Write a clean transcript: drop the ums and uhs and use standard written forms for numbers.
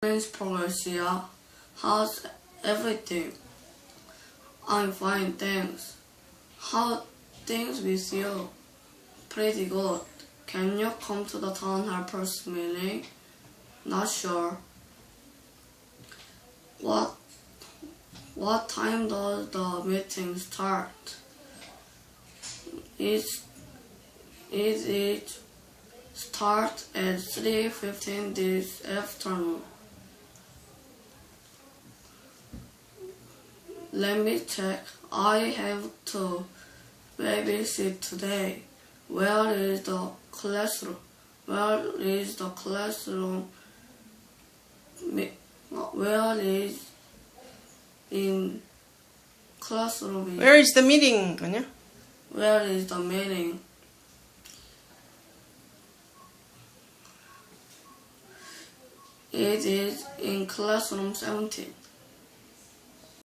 Principal Garcia, how's everything? I'm fine, thanks. How things with you? Pretty good. Can you come to the town hall first meeting? Not sure. What time does the meeting start? It start at 3:15 this afternoon. Let me check. I have to babysit today. Where is the classroom? Where is the classroom? Where is in classroom? Where is the meeting? 아니야? Where is the meeting? It is in classroom 17.